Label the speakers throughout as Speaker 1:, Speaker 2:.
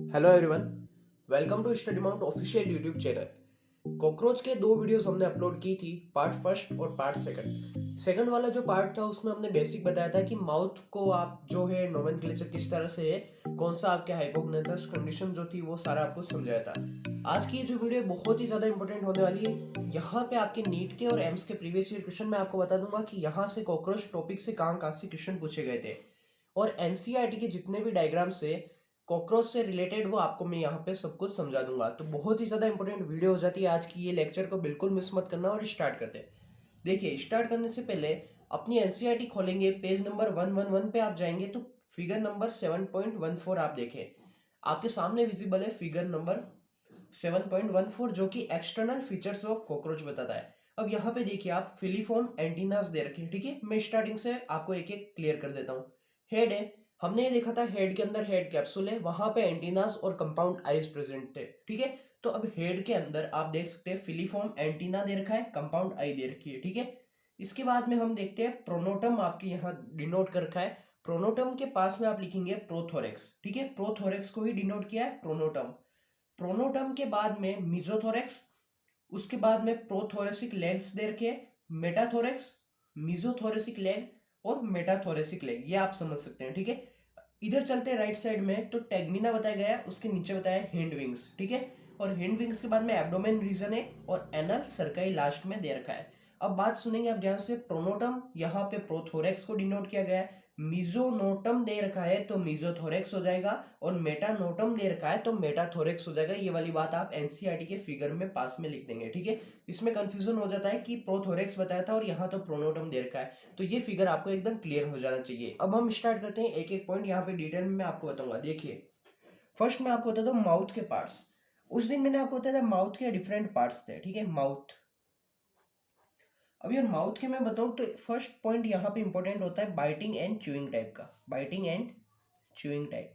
Speaker 1: Hello everyone, welcome to study mount official YouTube channel. Cockroach के दो videos हमने upload की थी, पार्ट फर्स्ट और पार्ट सेकंड। सेकंड वाला जो पार्ट था उसमें हमने बेसिक बताया था कि माउथ को आप जो है नोमेनक्लेचर किस तरह से है, कौन सा आपके हाइपोग्नेथस कंडीशन जो थी वो सारा आपको समझाया था। आज की ये जो वीडियो बहुत ही ज़्यादा इंपॉर्टेंट होने वाली है। यहाँ पे आपके नीट के और एम्स के प्रीवियस ईयर क्वेश्चन मैं आपको बता दूंगा कि यहाँ से कॉकरोच टॉपिक से कहाँ कहाँ से क्वेश्चन पूछे गए थे, और एनसीईआरटी के जितने भी डायग्राम्स है कॉकरोच से रिलेटेड वो आपको मैं यहाँ पे सब कुछ समझा दूंगा। तो बहुत ही ज़्यादा इंपॉर्टेंट वीडियो हो जाती है आज की। ये लेक्चर को बिल्कुल मिस मत करना और स्टार्ट करते हैं। देखिए, स्टार्ट करने से पहले अपनी एनसीईआरटी खोलेंगे, पेज नंबर 111 पे आप जाएंगे तो फिगर नंबर 7.14 आप देखें। आपके सामने विजिबल है फिगर नंबर 7.14 जो कि एक्सटर्नल फीचर्स ऑफ कॉकरोच बताता है। अब यहाँ पे देखिए आप फिलीफॉर्म एंटीनास दे रखे हैं, ठीक है। मैं स्टार्टिंग से आपको एक एक क्लियर कर देता हूँ। हेड है, हमने ये देखा था हेड के अंदर हेड कैप्सूल है, वहां पे एंटीनास और कंपाउंड आइज प्रेजेंट थे, ठीक है। तो अब हेड के अंदर आप देख सकते हैं फिलीफॉर्म एंटीना दे रखा है, कंपाउंड आई दे रखी है, ठीक है। इसके बाद में हम देखते हैं प्रोनोटम, आपके यहाँ डिनोट कर रखा है। प्रोनोटम के पास में आप लिखेंगे प्रोथोरेक्स, ठीक है। प्रोथोरेक्स को ही डिनोट किया है प्रोनोटम। प्रोनोटम के बाद में मिजोथोरेक्स, उसके बाद में प्रोथोरेसिक लेग्स दे रखे, मेटाथोरेक्स, मिजोथोरेसिक लेग और मेटाथोरेसिक लेग, ये आप समझ सकते हैं, ठीक है। इधर चलते हैं राइट साइड में, तो टेगमिना बताया गया है, उसके नीचे बताया हैंड विंग्स, ठीक है। और हैंड विंग्स के बाद में एब्डोमेन रीजन है और एनल सर्काई लास्ट में दे रखा है। अब बात सुनेंगे आप ध्यान से। प्रोनोटम यहाँ पे प्रोथोरेक्स को डिनोट किया गया है, मिजोनोटम दे रखा है तो मिजोथोरेक्स हो जाएगा, और मेटानोटम दे रखा है तो मेटाथोरेक्स हो जाएगा। ये वाली बात आप एनसीईआरटी के फिगर में पास में लिख देंगे, ठीक है। इसमें कंफ्यूजन हो जाता है कि प्रोथोरेक्स बताया था और यहाँ तो प्रोनोटम दे रखा है, तो ये फिगर आपको एकदम क्लियर हो जाना चाहिए। अब हम स्टार्ट करते हैं, एक एक पॉइंट यहाँ पे डिटेल में मैं आपको बताऊंगा। देखिए, फर्स्ट मैं आपको बताता हूँ माउथ के पार्ट्स। उस दिन मैंने आपको बताया था माउथ के डिफरेंट पार्ट्स थे, ठीक है, माउथ। अब यार माउथ के मैं बताऊं तो फर्स्ट पॉइंट यहाँ पे इंपॉर्टेंट होता है बाइटिंग एंड च्यूइंग टाइप का, बाइटिंग एंड च्यूइंग टाइप।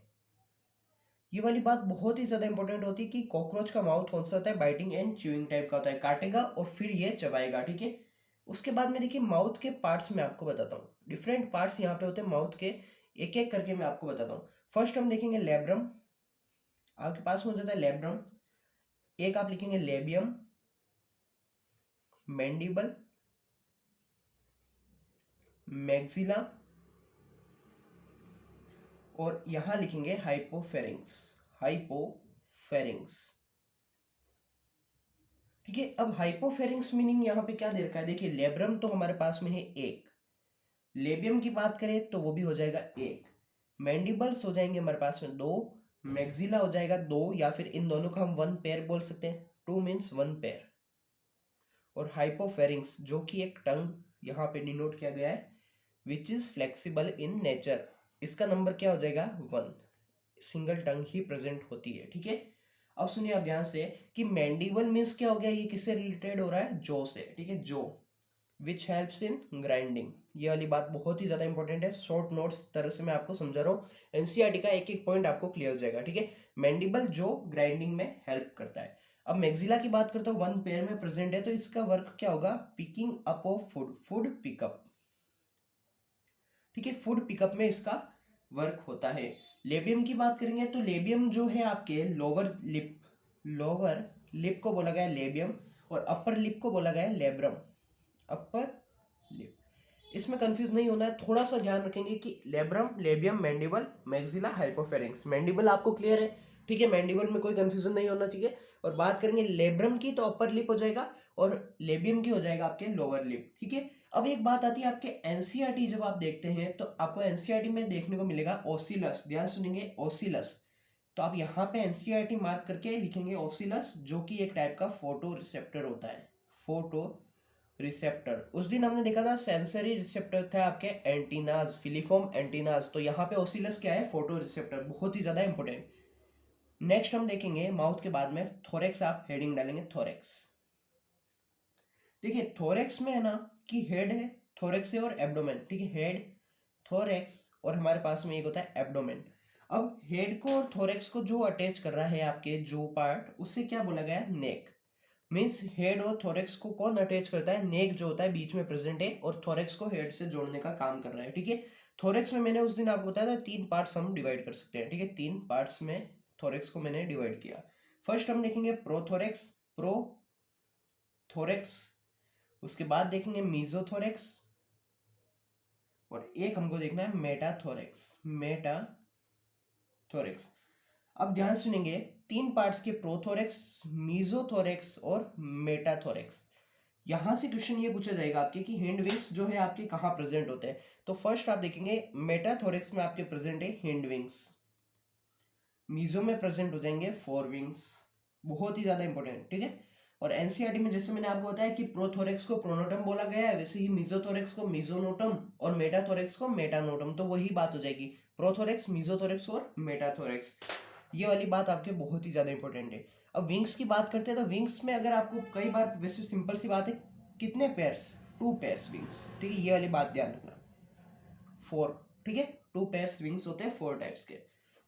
Speaker 1: ये वाली बात बहुत ही ज्यादा इंपॉर्टेंट होती है कि कॉकरोच का माउथ कौन सा होता है, बाइटिंग एंड च्यूइंग टाइप का होता है, काटेगा और फिर ये चबाएगा, ठीक है। उसके बाद में देखिए माउथ के पार्ट्स में आपको बताता हूँ, डिफरेंट पार्ट्स यहाँ पे होते हैं माउथ के, एक एक करके मैं आपको बताता हूँ। फर्स्ट हम देखेंगे लेब्रम, आपके पास में हो जाता है लेब्रम। एक आप लिखेंगे लेबियम, मैंडिबल, मैक्सिला, और यहां लिखेंगे हाइपोफेरिंग्स, हाइपोफेरिंग्स, ठीक है। अब हाइपोफेरिंग्स मीनिंग यहाँ पे क्या दे रखा है, देखिए लेब्रम तो हमारे पास में है एक, लेबियम की बात करें तो वो भी हो जाएगा एक, मैंडिबल्स हो जाएंगे हमारे पास में दो, मैक्सिला हो जाएगा दो, या फिर इन दोनों को हम वन पेयर बोल सकते हैं, टू मीन्स वन पेयर। और हाइपोफेरिंग्स जो कि एक टंग यहाँ पे डिनोट किया गया है, which is flexible in nature, इसका नंबर क्या हो जाएगा वन, सिंगल टंग ही प्रेजेंट होती है, ठीक है। अब सुनिए आप ध्यान से कि मैंडिबल मीन्स क्या हो गया, ये किससे रिलेटेड हो रहा है, जो से, ठीक है, जो, विच हेल्प्स इन ग्राइंडिंग। ये वाली बात बहुत ही ज्यादा इंपॉर्टेंट है, शॉर्ट नोट्स तरह से मैं आपको समझा रहा हूँ, एनसीईआरटी का एक एक पॉइंट आपको क्लियर हो जाएगा, ठीक है। मैंडिबल जो ग्राइंडिंग में हेल्प करता है। अब मैक्सिला की बात करते हो, वन पेयर में प्रेजेंट है, तो इसका वर्क क्या होगा, picking up of food, food pickup, ठीक है, फूड पिकअप में इसका वर्क होता है। लेबियम की बात करेंगे तो लेबियम जो है आपके लोअर लिप, लोअर लिप को बोला गया है लेबियम, और अपर लिप को बोला गया है लेब्रम, अपर लिप। इसमें कंफ्यूज नहीं होना है, थोड़ा सा ध्यान रखेंगे कि labrum, labium, mandible, maxilla, hypopharynx. Mandible आपको क्लियर है, ठीक है, मैंडिबल में कोई कंफ्यूजन नहीं होना चाहिए। और बात करेंगे लेब्रम की तो अपर लिप हो जाएगा, और लेबियम की हो जाएगा आपके लोअर लिप, ठीक है। अब एक बात आती है आपके एनसीईआरटी, जब आप देखते हैं तो आपको एनसीईआरटी में देखने को मिलेगा ओसिलस, ध्यान सुनेंगे ओसिलस। तो आप यहाँ पे एनसीईआरटी मार्क करके लिखेंगे ओसिलस, जो कि एक टाइप का फोटो रिसेप्टर होता है, फोटो रिसेप्टर। उस दिन हमने देखा था सेंसरी रिसेप्टर था आपके एंटीनाज, फिलीफॉर्म एंटीनाज, तो यहाँ पे ओसिलस क्या है, फोटो रिसेप्टर, बहुत ही ज्यादा इंपॉर्टेंट। नेक्स्ट हम देखेंगे माउथ के बाद में थोरेक्स, आप हेडिंग डालेंगे थोरेक्स। देखिए थोरेक्स में है ना कि हेड है, थोरेक्स है और एब्डोमेन, ठीक है, हेड, थोरेक्स, और हमारे पास में एक होता है एब्डोमेन। अब हेड को और थोरेक्स को जो अटैच कर रहा है आपके जो पार्ट, उससे क्या बोला गया है, नेक। मीन्स हेड और थोरेक्स को कौन अटैच करता है, नेक जो होता है बीच में प्रेजेंट है, और थोरेक्स को हेड से जोड़ने का काम कर रहा है, ठीक है। थोरेक्स में मैंने उस दिन आपको बताया था तीन पार्ट्स हम डिवाइड कर सकते हैं, ठीक है, तीन पार्ट्स में थोरेक्स को मैंने डिवाइड किया। फर्स्ट हम देखेंगे प्रोथोरेक्स, प्रोथोरेक्स, उसके बाद देखेंगे मीजोथोरेक्स, और एक हमको देखना है मेटाथोरेक्स, मेटाथोरेक्स। अब ध्यान सुनेंगे, 3 पार्ट्स के प्रोथोरेक्स, मीजोथोरेक्स और मेटाथोरेक्स। यहां से क्वेश्चन ये पूछा जाएगा आपके कि हिंड विंग्स जो है आपके कहाँ प्रेजेंट होते हैं। तो फर्स्ट आप देखेंगे मेटाथोरेक्स में आपके प्रेजेंट है हिंड विंग्स, मीजो में प्रेजेंट हो जाएंगे फोर विंग्स, बहुत ही ज्यादा इंपॉर्टेंट, ठीक है। और एनसीईआरटी में जैसे मैंने आपको बताया कि प्रोथोरेक्स को प्रोनोटम बोला गया है, वैसे ही मीजोथोरेक्स को मीजोनोटम और मेटाथोरेक्स को मेटानोटम, तो वही बात हो जाएगी, प्रोथोरेक्स, मीजोथोरेक्स और मेटाथोरेक्स। ये वाली बात आपके बहुत ही ज्यादा इंपॉर्टेंट है। अब विंग्स की बात करते हैं, तो विंग्स में अगर आपको कई बार, वैसे सिंपल सी बात है, कितने पेयर्स, 2 पेयर्स विंग्स, ठीक है, ये वाली बात ध्यान रखना, 4, ठीक है, 2 पेयर्स विंग्स होते हैं 4 टाइप्स के।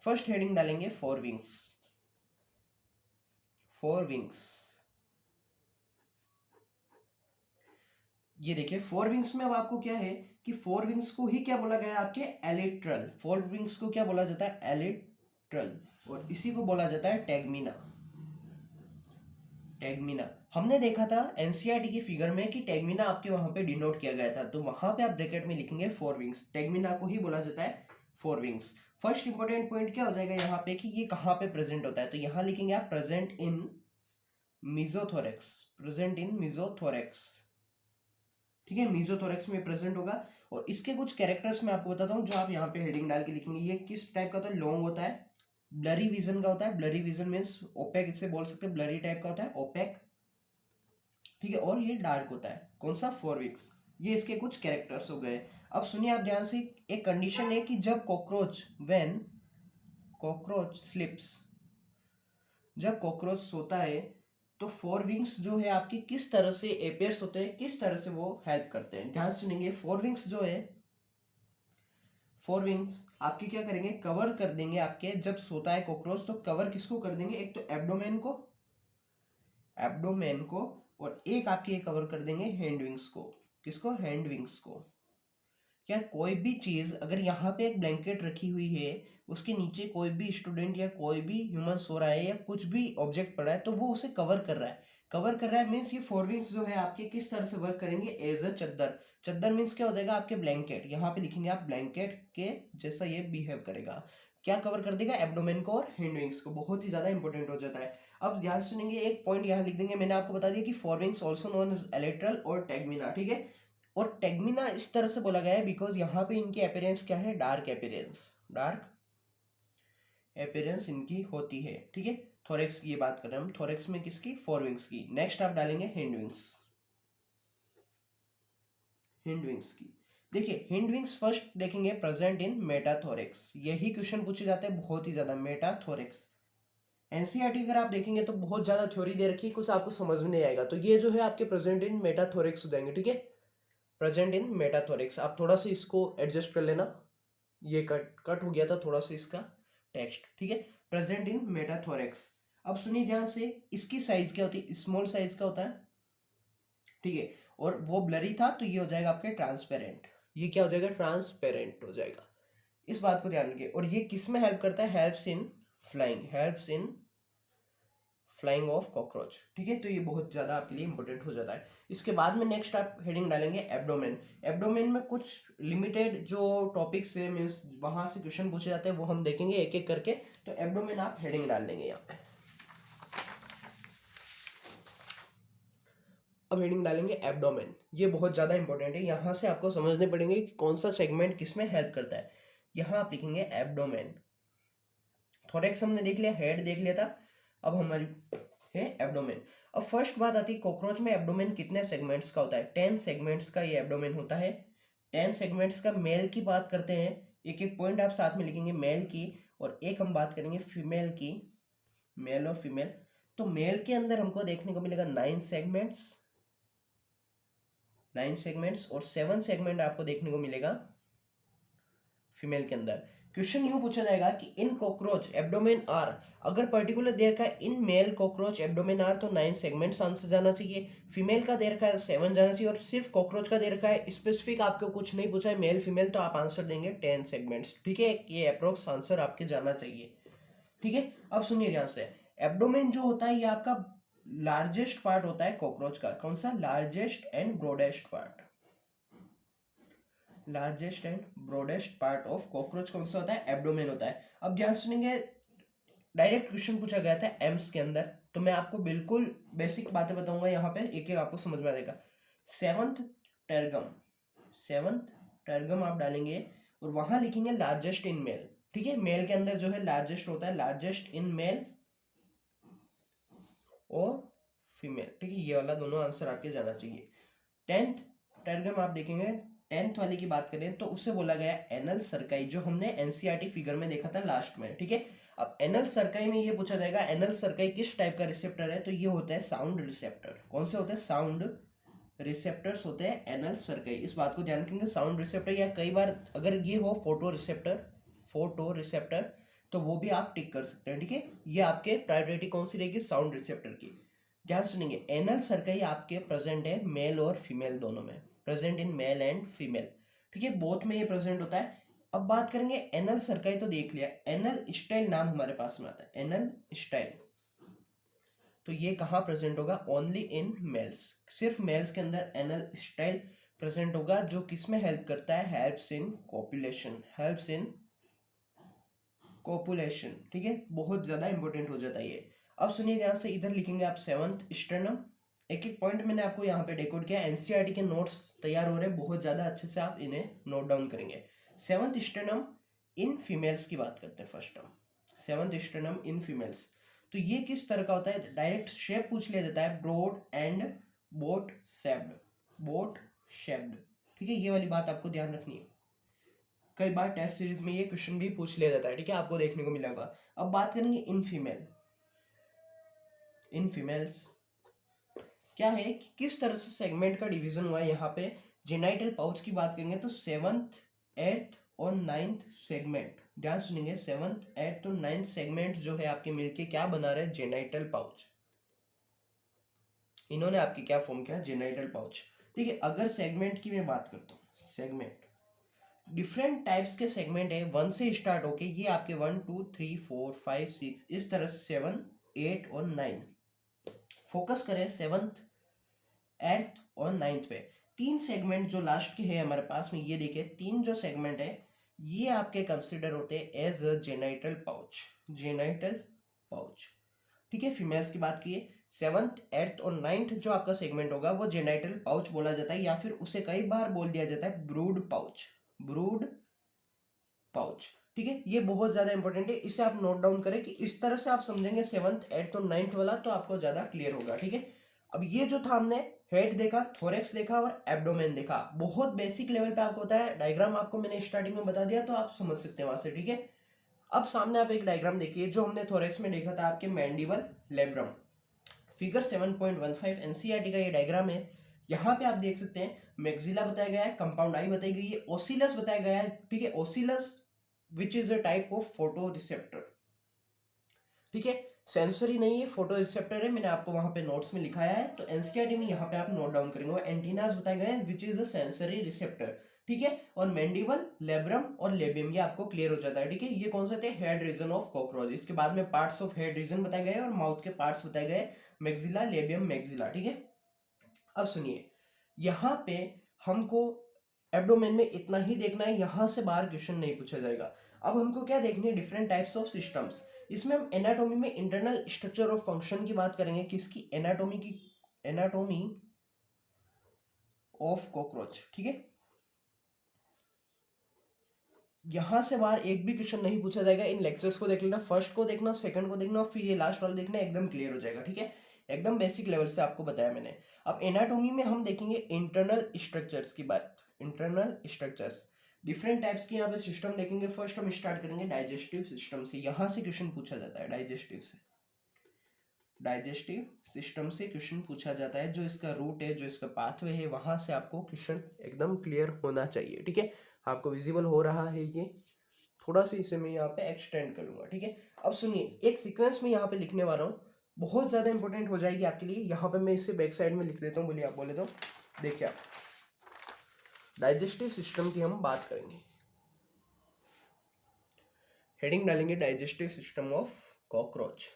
Speaker 1: फर्स्ट हेडिंग डालेंगे 4 विंग्स, 4 विंग्स। ये देखिए 4 विंग्स में अब आपको क्या है कि 4 विंग्स को ही क्या बोला गया है आपके एलिट्रल, 4 विंग्स को क्या बोला जाता है एलिट्रल, और इसी को बोला जाता है टैगमिना, टैगमिना। हमने देखा था एनसीईआरटी की फिगर में कि टैगमिना आपके वहां पे डिनोट किया गया था, तो वहां पे आप ब्रैकेट में लिखेंगे 4 विंग्स, टैगमिना को ही बोला जाता है 4 विंग्स। फर्स्ट इंपॉर्टेंट पॉइंट क्या हो जाएगा यहाँ पे कि ये कहाँ पे प्रेजेंट होता है, तो यहाँ लिखेंगे आप present in mesothorax, present in mesothorax, ठीक है, मीजोथोरेक्स में प्रेजेंट होगा। और इसके कुछ कैरेक्टर्स मैं आपको बताता हूँ जो आप यहाँ पे हेडिंग डाल के लिखेंगे। ये किस टाइप का होता है, लॉन्ग होता है, ब्लरी विजन का होता है, ब्लरी विजन मीन्स ओपेक, इससे बोल सकते हैं ब्लरी टाइप का होता है, ओपेक, ठीक है, और ये डार्क होता है, कौन सा, 4 विंग्स। ये इसके कुछ कैरेक्टर्स हो गए। अब सुनिए आप ध्यान से, एक कंडीशन है कि जब कॉकरोच, व्हेन कॉकरोच स्लिप्स, जब कॉकरोच सोता है तो 4 विंग्स जो है आपकी किस तरह से अपेयर्स होते हैं, किस तरह से वो हेल्प करते हैं, ध्यान सुनेंगे। 4 विंग्स जो है, 4 विंग्स आपके क्या करेंगे, कवर कर देंगे आपके, जब सोता है कॉकरोच तो कवर किसको कर देंगे, एक तो एब्डोमेन को, एब्डोमेन को, और एक आपके ये कवर कर देंगे हैंड विंग्स को, किसको, हैंड विंग्स को। या कोई भी चीज अगर यहाँ पे एक ब्लैंकेट रखी हुई है, उसके नीचे कोई भी स्टूडेंट या कोई भी ह्यूमन सो रहा है या कुछ भी ऑब्जेक्ट पड़ा है, तो वो उसे कवर कर रहा है, कवर कर रहा है मीन्स ये 4 विंग्स जो है आपके किस तरह से वर्क करेंगे, एज अ चद्दर, चद्दर मीन्स क्या हो जाएगा आपके ब्लैंकेट, यहाँ पे लिखेंगे आप ब्लैंकेट के जैसा ये बिहेव करेगा, क्या कवर कर देगा, एब्डोमेन को और हैंड विंग्स को, बहुत ही ज्यादा इंपॉर्टेंट हो जाता है। अब ध्यान सुनेंगे, एक पॉइंट यहाँ लिख देंगे, मैंने आपको बता दिया कि 4 विंग्स ऑल्सो नोन एज एलेट्रल और टैगमिना, ठीक है। और टैगमिना इस तरह से बोला गया है बिकॉज यहाँ पे इनकी अपीयरेंस क्या है, डार्क अपीयरेंस, डार्क अपीयरेंस इनकी होती है, ठीक है। थोरेक्स की ये बात कर रहे हैं हम, थोरेक्स में किसकी, 4 विंग्स की। नेक्स्ट आप डालेंगे हिंड विंग्स, हिंड विंग्स की। देखिए हिंड विंग्स फर्स्ट देखेंगे प्रेजेंट इन मेटाथोरेक्स, यही क्वेश्चन पूछे जाते हैं बहुत ही ज्यादा, मेटाथोरेक्स। एनसीईआरटी अगर आप देखेंगे तो बहुत ज्यादा थ्योरी दे रखी है, कुछ आपको समझ में नहीं आएगा, तो ये जो है आपके प्रेजेंट इन मेटाथोरेक्स हो जाएंगे, ठीक है, प्रेजेंट इन मेटाथोरेक्स। आप थोड़ा सा इसको एडजस्ट कर लेना, ये कट कट हो गया था थोड़ा सा इसका टेक्स्ट, ठीक है, प्रेजेंट इन मेटाथोरेक्स। अब सुनिए ध्यान से, इसकी साइज क्या होती है, स्मॉल साइज का होता है, ठीक है, और वो ब्लरी था तो ये हो जाएगा आपके ट्रांसपेरेंट, ये क्या हो जाएगा, ट्रांसपेरेंट हो जाएगा, इस बात को ध्यान रखिए। और ये किस में हेल्प करता है, helps in flying, helps in flying of cockroach, ठीक है, तो ये बहुत ज्यादा आपके लिए इंपॉर्टेंट हो जाता है। इसके बाद में नेक्स्ट आप हेडिंग डालेंगे एब्डोमेन। एब्डोमेन में कुछ लिमिटेड जो टॉपिक्स है, मीन्स वहां से क्वेश्चन पूछे जाते हैं, वो हम देखेंगे एक एक करके। तो एब्डोमेन आप हेडिंग डाल देंगे यहाँ पे, अब हेडिंग डालेंगे एब्डोमेन, ये बहुत ज्यादा इंपॉर्टेंट है, यहाँ से आपको समझने पड़ेंगे कि कौन सा सेगमेंट किस में हेल्प करता है। यहाँ आप लिखेंगे एब्डोमेन, थोरेक्स हमने देख लिया, हेड देख लिया था, अब हमारी है एब्डोमेन। अब फर्स्ट बात आती है कॉकरोच में एब्डोमेन कितने सेगमेंट्स का होता है, 10 सेगमेंट्स का ये एब्डोमेन होता है, 10 सेगमेंट्स का। मेल की बात करते हैं, एक एक पॉइंट आप साथ में लिखेंगे मेल की, और एक हम बात करेंगे फीमेल की, मेल और फीमेल। तो मेल के अंदर हमको देखने को मिलेगा 9 सेगमेंट्स, 9 सेगमेंट्स, और 7 सेगमेंट आपको देखने को मिलेगा फीमेल के अंदर। क्वेश्चन यूं पूछा जाएगा कि इन कॉकरोच एब्डोमेन आर, अगर पर्टिकुलर देर का in male cockroach abdomen are तो 9 सेगमेंट्स आंसर जाना चाहिए, फीमेल का देर का 7 जाना चाहिए, और सिर्फ कॉकरोच का देर का है, स्पेसिफिक आपको कुछ नहीं पूछा है मेल फीमेल, तो आप आंसर देंगे 10 सेगमेंट्स, ठीक है, ये अप्रोक्स आंसर आपके जाना चाहिए। ठीक है, अब सुनिए ध्यान से, एब्डोमेन जो होता है ये आपका लार्जेस्ट पार्ट होता है कॉकरोच का। कौन सा? Largest and broadest part. Largest and broadest part of cockroach कौन सा होता है? एब्डोमेन होता है। अब ध्यान सुनेंगे, डायरेक्ट क्वेश्चन पूछा गया था एम्स के अंदर, तो मैं आपको बिल्कुल बेसिक बातें बताऊंगा, यहाँ पे एक एक आपको समझ में आएगा। सेवंथ टेरगम, सेवंथ टेरगम आप डालेंगे और वहां लिखेंगे लार्जेस्ट इन मेल। ठीक है, मेल के अंदर जो है लार्जेस्ट होता है, लार्जेस्ट इन मेल और फीमेल। ठीक है, ये वाला दोनों आंसर आपके जाना चाहिए। टेंथ टेरगम आप देखेंगे, टेंथ वाले की बात करें तो उससे बोला गया एनल सर्काई, जो हमने एनसीईआरटी फिगर में देखा था लास्ट में। ठीक है, अब एनल सर्काई में ये पूछा जाएगा एनल सर्काई किस टाइप का रिसेप्टर है, तो ये होता है साउंड रिसेप्टर। कौन से होते हैं? साउंड रिसेप्टर्स होते हैं एनल सर्काई। इस बात को ध्यान रखेंगे, साउंड रिसेप्टर, या कई बार अगर ये हो फोटो रिसेप्टर, फोटो रिसेप्टर, तो वो भी आप टिक कर सकते हैं। ठीक है, ये आपके प्रायोरिटी कौन सी रहेगी? साउंड रिसेप्टर की। ध्यान सुनेंगे, एनल सर्काई आपके प्रेजेंट है मेल और फीमेल दोनों में, present in male and female. ठीक है, बोथ में ये प्रेजेंट होता है। अब बात करेंगे एनल सर्काई, तो देख लिया, एनल स्टाइल नाम हमारे पास में आता है, एनल स्टाइल, तो ये कहाँ प्रेजेंट होगा? ओनली इन मेल्स, सिर्फ मेल्स के अंदर एनल स्टाइल प्रेजेंट होगा, जो किस में हेल्प करता है? Helps in copulation, helps in copulation. ठीक है, बहुत ज्यादा इंपॉर्टेंट हो जाता है ये। अब सुनिए ध्यान से, इधर लिखेंगे आप सेवंथ स्टर्नम। एक एक पॉइंट मैंने आपको यहाँ पे डेकोड किया, एनसीईआरटी के नोट्स तैयार हो रहे हैं, बहुत ज्यादा अच्छे से आप इन्हें नोट डाउन करेंगे। सेवंथ स्टर्नम इन फीमेल्स की बात करते हैं first term, seventh sternum in females. तो ये किस तरह का होता है? डायरेक्ट शेप पूछ लिया जाता है, broad and boat shaped, boat shaped. ठीक है, ये वाली बात आपको ध्यान रखनी है, कई बार टेस्ट सीरीज में ये क्वेश्चन भी पूछ लिया जाता है। ठीक है, आपको देखने को मिला होगा। अब बात करेंगे इन फीमेल, इन फीमेल्स क्या है कि किस तरह से सेगमेंट का डिवीजन हुआ है। यहाँ पे जेनाइटल पाउच की बात करेंगे तो सेवंथ, एट्थ और नाइन्थ सेगमेंट, ध्यान सुनेंगे, सेवंथ, एट्थ और नाइन्थ सेगमेंट जो है आपके मिलके क्या बना रहे हैं? Genital pouch. इन्होंने आपकी क्या फॉर्म किया? Genital pouch. ठीक है, अगर सेगमेंट की मैं बात करता हूँ, सेगमेंट डिफरेंट टाइप्स के सेगमेंट है, वन से स्टार्ट होके ये आपके 1 2 3 4 5 6 इस तरह से 7 8 और 9। फोकस करें सेवंथ, एट्थ और नाइन्थ पे। तीन सेगमेंट जो लास्ट के है हमारे पास में, ये देखिए तीन जो सेगमेंट है ये आपके कंसिडर होते हैं as a genital pouch, genital pouch. ठीक है, फीमेल्स की बात की, सेवंथ, एट्थ और नाइन्थ जो आपका सेगमेंट होगा वो जेनाइटल पाउच बोला जाता है, या फिर उसे कई बार बोल दिया जाता है ब्रूड पाउच, ब्रूड पाउच। ठीक है, ये बहुत ज्यादा इंपॉर्टेंट है, इसे आप नोट डाउन करें कि इस तरह से आप समझेंगे सेवंथ, एट्थ और नाइन्थ वाला, तो आपको ज्यादा क्लियर होगा। ठीक है, अब ये जो था हमने हेड देखा, थोरेक्स देखा और एब्डोमेन देखा, बहुत बेसिक लेवल पे आपको होता है। डायग्राम आपको मैंने स्टार्टिंग में बता दिया, तो आप समझ सकते हैं वहां से। ठीक है, अब सामने आप एक डायग्राम देखिए, जो हमने थोरेक्स में देखा था आपके मैंडिबल लेब्रम, फिगर 7.15 एनसीईआरटी का ये डायग्राम है। यहाँ पे आप देख सकते हैं मैक्सिला बताया गया है, कंपाउंड आई बताई गई है, ओसिलस बताया गया है। ठीक है, ocellus which is a type of photoreceptor. ठीक है, सेंसरी नहीं है, फोटो रिसेप्टर है, मैंने आपको वहां पे नोट्स में लिखाया है, तो एनसीईआरटी में यहाँ पे आप नोट डाउन करेंगे। एंटीनास बताए गए हैं विच इज अ सेंसरी रिसेप्टर। ठीक है, और मैंडिबल, लेब्रम और लेबियम, ये आपको क्लियर हो जाता है। ठीक है, ये कौन से थे? Head region of cockroach. इसके बाद में पार्ट्स ऑफ हेड रीजन बताए गए और माउथ के पार्ट्स बताए गए, मैक्सिला, लेबियम, मैक्सिला। ठीक है, अब सुनिए, यहाँ पे हमको एब्डोमेन में इतना ही देखना है, यहां से बाहर क्वेश्चन नहीं पूछा जाएगा। अब हमको क्या देखनी है? Different types of systems. इसमें हम एनाटॉमी में इंटरनल स्ट्रक्चर और फंक्शन की बात करेंगे, किसकी? एनाटॉमी की, एनाटॉमी ऑफ कॉकरोच। ठीक है, यहां से बाहर एक भी क्वेश्चन नहीं पूछा जाएगा। इन लेक्चर्स को देख लेना, फर्स्ट को देखना, सेकंड को देखना, फिर ये लास्ट वाला देखना, एकदम क्लियर हो जाएगा। ठीक है, एकदम बेसिक लेवल से आपको बताया मैंने। अब एनाटॉमी में हम देखेंगे इंटरनल स्ट्रक्चर्स की बात, इंटरनल स्ट्रक्चर्स, डिफरेंट टाइप्स के यहाँ पे सिस्टम देखेंगे। फर्स्ट हम स्टार्ट करेंगे डाइजेस्टिव सिस्टम से, यहां से क्वेश्चन पूछा जाता है, डाइजेस्टिव से, डाइजेस्टिव सिस्टम से क्वेश्चन पूछा जाता है। जो इसका रूट है, जो इसका पाथवे है, वहां से आपको क्वेश्चन एकदम क्लियर होना चाहिए। ठीक है, आपको विजिबल हो रहा है ये, थोड़ा सा इसे मैं यहाँ पे एक्सटेंड करूंगा। ठीक है, अब सुनिए, एक सीक्वेंस में यहाँ पे लिखने वाला हूँ, बहुत ज्यादा इंपॉर्टेंट हो जाएगी आपके लिए। यहाँ पे मैं इसे बैक साइड में लिख देता हूँ, बोलिए, आप बोले तो। देखिए, आप डाइजेस्टिव सिस्टम की हम बात करेंगे, हेडिंग डालेंगे digestive system of cockroach.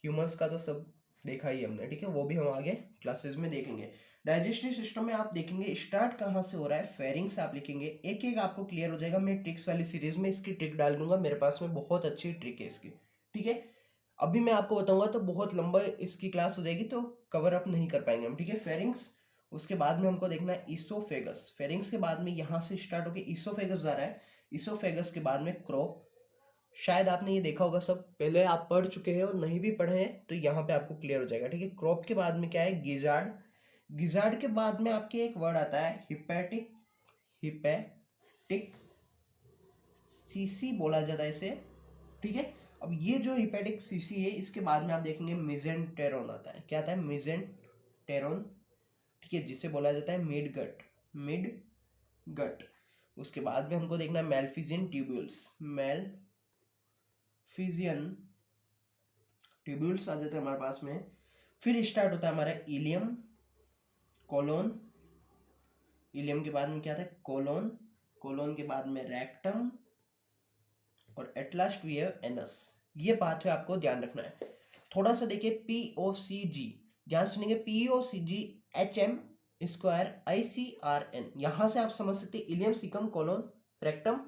Speaker 1: Humans का तो सब देखा ही हमने, ठीक है, वो भी हम आगे क्लासेस में देखेंगे। डाइजेस्टिव सिस्टम में आप देखेंगे स्टार्ट कहाँ से हो रहा है, फेरिंग से आप लिखेंगे, एक एक आपको क्लियर हो जाएगा। मैं ट्रिक्स वाली सीरीज में इसकी ट्रिक डाल दूंगा, मेरे पास में बहुत अच्छी ट्रिक है इसकी, ठीक है। अभी मैं आपको बताऊंगा तो बहुत लंबा इसकी क्लास हो जाएगी, तो कवर अप नहीं कर पाएंगे हम, ठीक है। फेरिंग्स, उसके बाद में हमको देखना है ईसोफेगस। फेरिंग्स के बाद में यहाँ से स्टार्ट होकर ईसोफेगस जा रहा है, ईसोफेगस के बाद में क्रोप। शायद आपने ये देखा होगा, सब पहले आप पढ़ चुके हैं, और नहीं भी पढ़े हैं तो यहाँ पे आपको क्लियर हो जाएगा, ठीक है। क्रॉप के बाद में क्या है, गिजार्ड। गिजार्ड के बाद में आपके एक वर्ड आता है हिपैटिक, हिपैटिक सीसी बोला जाता है इसे, ठीक है। अब ये जो हिपैटिक सीसी है, इसके बाद में आप देखेंगे मिजेंटेरोन आता है। क्या आता है, मिजेंटेरोन, ठीक है, जिसे बोला जाता है मिड गट, मिड गट। उसके बाद में हमको देखना है मेलफिजियन ट्यूब्यूल्स, फिजियन ट्यूब्यूल्स आ जाते हैं हमारे पास में। फिर स्टार्ट होता है हमारा इलियम, कोलोन। इलियम के बाद में क्या आता है, कोलोन। कोलोन के बाद में रेक्टम, और at last we have anus. ये पाथवे आपको ध्यान रखना है। थोड़ा सा देखिए, POCG, ध्यान सुनेंगे, POCG HM स्क्वायर ICRN। यहां से आप समझ सकते हैं ileum, caecum, colon, rectum,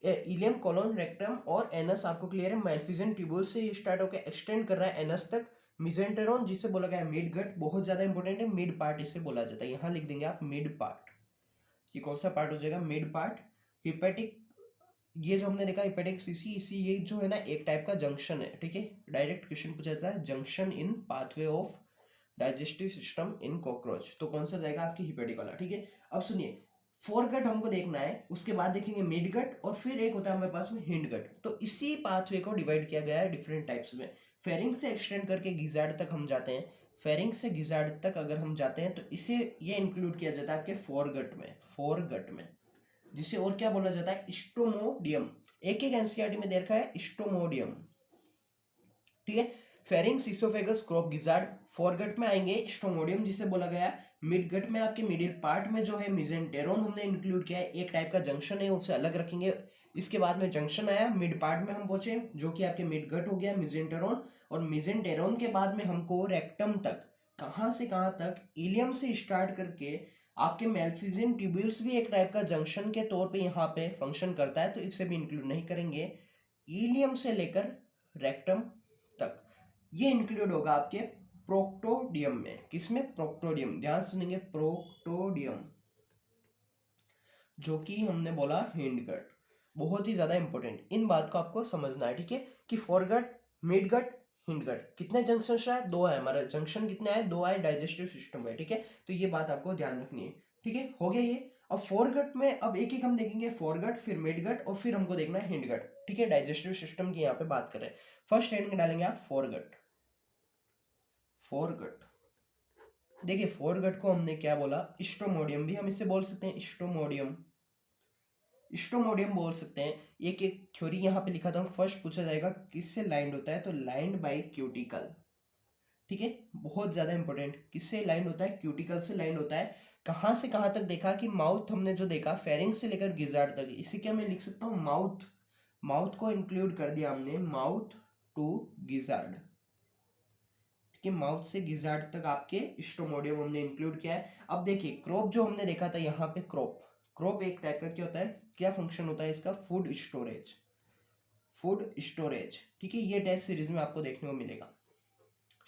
Speaker 1: ileum, colon, rectum और एनस आपको क्लियर है। मेलफिजियन ट्यूब्यूल से स्टार्ट होकर एक्सटेंड कर रहा है एनस तक। मिजेंटेरोन, जिसे बोला गया है मिड गट, बहुत ज्यादा इंपॉर्टेंट है, मिड पार्ट इसे बोला जाता है। यहां लिख देंगे आप मिड पार्ट। ये कौन सा पार्ट हो जाएगा, मिड पार्ट। हिपैटिक, ये जो हमने देखा हिपैटिक सीसी, इसी ये जो है ना एक टाइप का जंक्शन है, ठीक है। डायरेक्ट क्वेश्चन पूछा जाता है, junction in pathway of digestive system in cockroach, तो कौन सा जाएगा आपकी हिपैटिक वाला, ठीक है। अब सुनिए, फोरगट हमको देखना है, उसके बाद देखेंगे मिडगट, और फिर एक होता है हमारे पास में हिंडगट। तो इसी पाथवे को डिवाइड किया गया है डिफरेंट टाइप्स में। फेरिंग से एक्सटेंड करके गिजार्ड तक हम जाते हैं। फेरिंग से गिजार्ड तक अगर हम जाते हैं तो इसे ये इंक्लूड किया जाता है आपके फोरगट में, फोरगट में, जिसे और क्या बोला जाता है, स्टोमोडियम। एक एक एनसीईआरटी में देखा है स्टोमोडियम, ठीक है। Pharynx, oesophagus, crop, gizzard. Foregut में आएंगे स्टोमोडियम, जिसे बोला गया। मिडगट में आपके मिडिल पार्ट में जो है मिजेंटेरोन हमने इंक्लूड किया है, एक टाइप का जंक्शन है, उससे अलग रखेंगे। इसके बाद में जंक्शन आया, मिड पार्ट में हम पहुंचे, जो कि आपके मिडगट हो गया, मिजेंटेरोन। और मिजेंटेरोन के बाद में हमको रेक्टम तक, कहां से कहां तक, इलियम से स्टार्ट करके आपके मेलफिजियन ट्यूब्यूल्स भी एक टाइप का जंक्शन के तौर पे यहाँ पे फंक्शन करता है, तो इसे भी इंक्लूड नहीं करेंगे। इलियम से लेकर रेक्टम तक ये इंक्लूड होगा आपके प्रोक्टोडियम में। किसमें, प्रोक्टोडियम, ध्यान सुनेंगे, प्रोक्टोडियम, जो कि हमने बोला हिंडगट, बहुत ही ज्यादा इंपॉर्टेंट। इन बात को आपको समझना है, ठीक है, कि फोरगट, मिडगट, हिंडगट, कितने जंक्शन है, दो है हमारा जंक्शन, कितने आए, दो आए डाइजेस्टिव सिस्टम में, ठीक है। तो ये बात आपको ध्यान रखनी है, ठीक है, हो गया ये। अब फोरगट में अब एक एक हम देखेंगे, फोरगट, फिर मिडगट, और फिर हमको देखना है हिंडगट, ठीक है। डाइजेस्टिव सिस्टम की यहाँ पे बात करें, फर्स्ट हेडिंग डालेंगे आप फोरगट। फोरगट, देखिए फोरगट को हमने क्या बोला, स्टोमोडियम भी हम इसे बोल सकते हैं, स्टोमोडियम, स्टोमोडियम बोल सकते हैं। एक एक थ्योरी यहाँ पे लिखा था, फर्स्ट पूछा जाएगा किससे लाइंड होता है, तो लाइंड बाय क्यूटिकल, ठीक है, बहुत ज्यादा इंपॉर्टेंट। किससे लाइंड होता है, क्यूटिकल से लाइंड होता है। कहां से कहां तक देखा कि माउथ हमने जो देखा, फेरिंग से लेकर गिजार्ड तक, इसे क्या मैं लिख सकता हूँ, माउथ, माउथ को इंक्लूड कर दिया हमने, माउथ टू गिजार्ड, कि माउथ से गिजार्ड तक आपके स्टोमोडियम हमने इंक्लूड किया है। अब देखिए क्रोप जो हमने देखा था यहाँ पे, क्रोप, क्रोप एक टाइप का क्या होता है, क्या फंक्शन होता है इसका, फूड स्टोरेज, फूड स्टोरेज, ठीक है। ये टेस्ट सीरीज में आपको देखने को मिलेगा,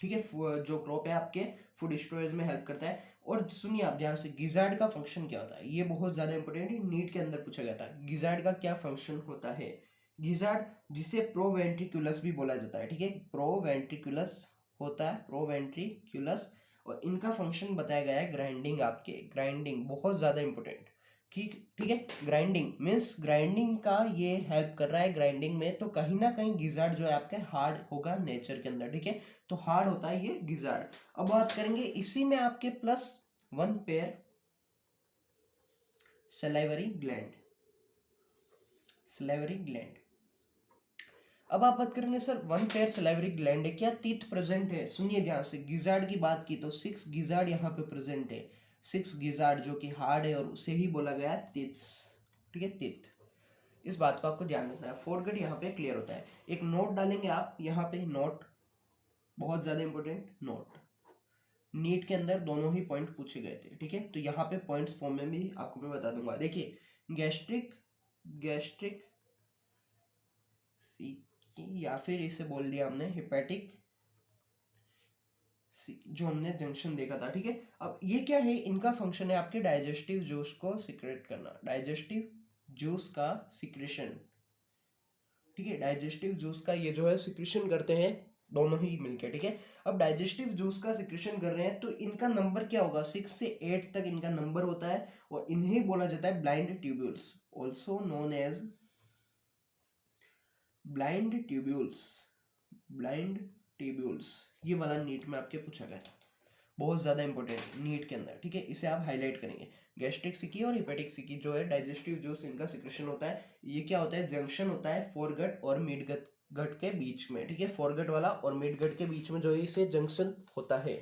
Speaker 1: ठीक है। जो क्रोप है आपके फूड स्टोरेज में हेल्प करता है। और सुनिए आप ध्यान से, गिजार्ड का फंक्शन क्या होता है, ये बहुत ज्यादा इंपॉर्टेंट है, नीट के अंदर पूछा गया था, गिजार्ड का क्या फंक्शन होता है। गिजार्ड, जिसे प्रोवेंट्रिकुलस भी बोला जाता है, ठीक है, प्रोवेंट्रिकुलस होता है, प्रोवेंट्रिकुलस। और इनका फंक्शन बताया गया है ग्राइंडिंग, आपके ग्राइंडिंग बहुत ज्यादा इंपॉर्टेंट, ठीक, ठीक है। ग्राइंडिंग मीन्स ग्राइंडिंग का ये हेल्प कर रहा है ग्राइंडिंग में, तो कहीं ना कहीं गिजार्ड जो है आपके हार्ड होगा नेचर के अंदर, ठीक है, तो हार्ड होता है ये गिजार्ड। अब बात करेंगे इसी में आपके plus one pair salivary gland, salivary gland. अब आप बात करेंगे sir one pair salivary gland है, क्या टीथ प्रेजेंट है, सुनिए ध्यान से, गिजार्ड की बात की तो 6 गिजार्ड यहाँ पे प्रेजेंट है, 6 गिजार्ड जो कि हार्ड है, और उसे ही बोला गया टीथ्स, ठीक है, टीथ। इस बात को आपको ध्यान रखना है। फोरगट यहाँ पे क्लियर होता है। एक नोट डालेंगे आप यहाँ पे, नोट बहुत ज्यादा इंपॉर्टेंट, नोट। नीट के अंदर दोनों ही पॉइंट पूछे गए थे, ठीक है, तो यहाँ पे पॉइंट्स फॉर्म में भी आपको मैं बता दूंगा। देखिए गैस्ट्रिक, गैस्ट्रिक या फिर इसे बोल दिया हमने हेपेटिक, जो हमने जंक्शन देखा था, ठीक है। अब ये क्या है, इनका फंक्शन है आपके डाइजेस्टिव जूस को सिक्रेट करना, डाइजेस्टिव जूस का सिक्रेशन, ठीक है। डाइजेस्टिव जूस का ये जो है सिक्रेशन करते हैं दोनों ही मिलके, ठीक है। अब डाइजेस्टिव जूस का सिक्रेशन कर रहे हैं तो इनका नंबर क्या होगा, 6 से 8 तक इनका नंबर होता है, और इन्हें बोला जाता है blind tubules, also known as blind tubules, blind tubules. ये वाला नीट में आपके पूछा गया था, बहुत ज़्यादा इंपॉर्टेंट नीट के अंदर, ठीक है। इसे आप हाईलाइट करेंगे। गैस्ट्रिक सिकी और हेपेटिक सिकी जो है डाइजेस्टिव जूस इनका सिक्रेशन होता है। ये क्या होता है, जंक्शन होता है फोरगट और मिड गट के बीच में, ठीक है। फोरगट वाला और मिड गट के बीच में जो है इसे जंक्शन होता है।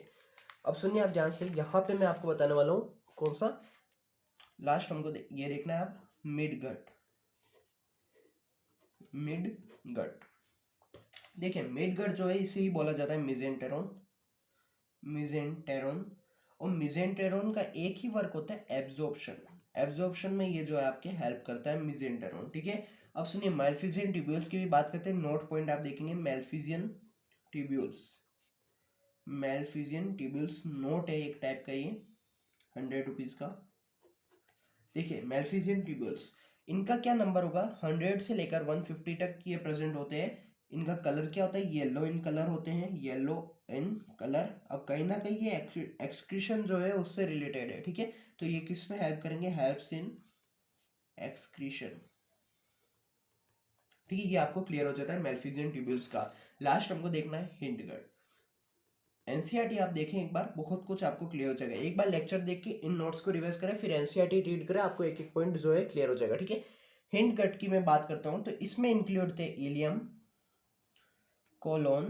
Speaker 1: अब सुनिए आप ध्यान से, यहाँ पे मैं आपको बताने वाला हूँ कौन सा लास्ट हमको ये देखना है आप, मिड गट, मिड गट। देखिए मिड गट जो है इसे ही बोला जाता है मेसेंटेरोन, मेसेंटेरोन। और मेसेंटेरोन का एक ही वर्क होता है एब्जॉर्प्शन, एब्जॉर्प्शन में ये जो है आपके हेल्प करता है मेसेंटेरोन, ठीक है। अब सुनिए मैल्फिजियन ट्यूब्यूल्स की भी बात करते हैं। नोट पॉइंट आप देखेंगे, Malpighian tubules, Malpighian tubules note है एक टाइप का, ये 100 रुपीज का। देखिए मैल्फिजियन ट्यूब्यूल्स, इनका क्या नंबर होगा, 100 से लेकर 150 तक ये प्रेजेंट होते हैं। इनका कलर क्या होता है, येलो इन कलर होते हैं, येलो इन कलर। अब कहीं ना कहीं ये एक्सक्रीशन जो है उससे रिलेटेड है, ठीक है। तो ये किस में हेल्प करेंगे, हेल्प्स इन एक्सक्रीशन, ठीक है। ये आपको क्लियर हो जाता है मैल्फिजियन ट्यूब्यूल्स का। लास्ट हमको देखना है हिंडगट। एनसीईआरटी आप देखें एक बार, बहुत कुछ आपको क्लियर हो जाएगा। एक बार लेक्चर देख के इन नोट्स को रिवाइज करें, फिर एनसीईआरटी रीड करें, आपको एक एक पॉइंट जो है क्लियर हो जाएगा, ठीक है। हिंड गट की मैं बात करता हूं तो इसमें इंक्लूड थे इलियम, कोलोन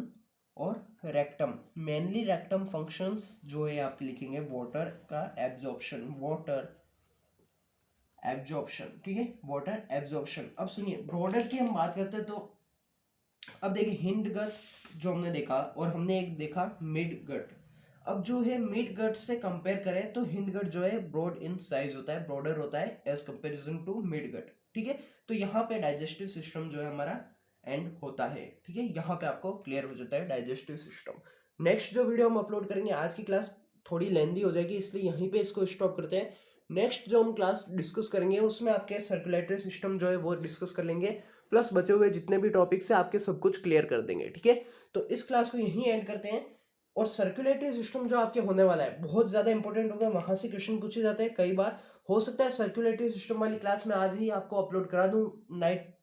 Speaker 1: और रेक्टम। मेनली रेक्टम फंक्शंस जो है आप लिखेंगे वाटर का एब्जॉर्प्शन, वाटर एब्जॉर्प्शन, ठीक है, वाटर एब्जॉर्प्शन। अब सुनिए ब्रोडर की हम बात करते हैं तो अब देखिए हिंड गट जो हमने देखा और हमने एक देखा मिड गट। अब जो है मिड गट से कंपेयर करें तो हिंड गट जो है ब्रॉड इन साइज होता है, ब्रॉडर होता है as comparison to mid gut, ठीक है। तो यहाँ पे डाइजेस्टिव सिस्टम जो है हमारा एंड होता है, ठीक है। यहाँ पे आपको क्लियर हो जाता है डाइजेस्टिव सिस्टम। नेक्स्ट जो वीडियो हम अपलोड करेंगे, आज की क्लास थोड़ी लेंदी हो जाएगी इसलिए यहीं पे इसको स्टॉप करते हैं। नेक्स्ट जो हम क्लास डिस्कस करेंगे उसमें आपके सर्कुलेटरी सिस्टम जो है वो डिस्कस कर लेंगे, प्लस बचे हुए जितने भी टॉपिक्स है आपके सब कुछ क्लियर कर देंगे, ठीक है। तो इस क्लास को यहीं एंड करते हैं। और सर्कुलेटरी सिस्टम जो आपके होने वाला है बहुत ज्यादा इंपॉर्टेंट होगा, वहां से क्वेश्चन पूछे जाते हैं कई बार। हो सकता है सर्कुलेटरी सिस्टम वाली क्लास में आज ही आपको अपलोड करा दूं नाइट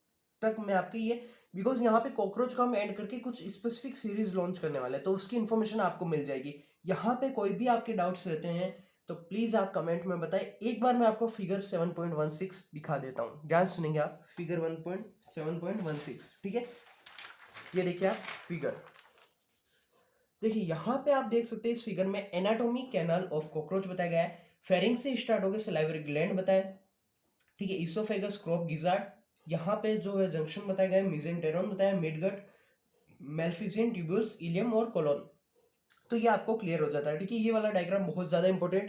Speaker 1: तक मैं आपकी ये, बिकॉज यहाँ पे कॉकरोच का हम एंड करके कुछ स्पेसिफिक सीरीज लॉन्च करने वाले हैं, तो उसकी इन्फॉर्मेशन आपको मिल जाएगी। यहाँ पे कोई भी आपके डाउट्स रहते हैं तो प्लीज आप कमेंट में बताएं। एक बार मैं आपको फिगर 7.16 दिखा देता हूँ, ध्यान सुनेंगे आप। फिगर 7.16, ठीक है। ये देखिए आप फिगर, देखिए यहाँ पे आप देख सकते हैं इस फिगर में एनाटॉमी कैनाल ऑफ कॉकरोच बताया गया है। फेरिंग्स से स्टार्ट हो गया सलाइवरी ग्लैंड बताया, ठीक है। इसोफेगस, क्रोप, गिजार्ड, यहाँ पे जो है जंक्शन बताया गया है, मेसेंटेरोन बताया, मिडगट, मैल्फिजियन ट्यूब्यूल्स, इलियम और कोलोन। तो ये आपको क्लियर हो जाता है, ठीक है। ये वाला डायग्राम बहुत ज्यादा इंपॉर्टेंट है।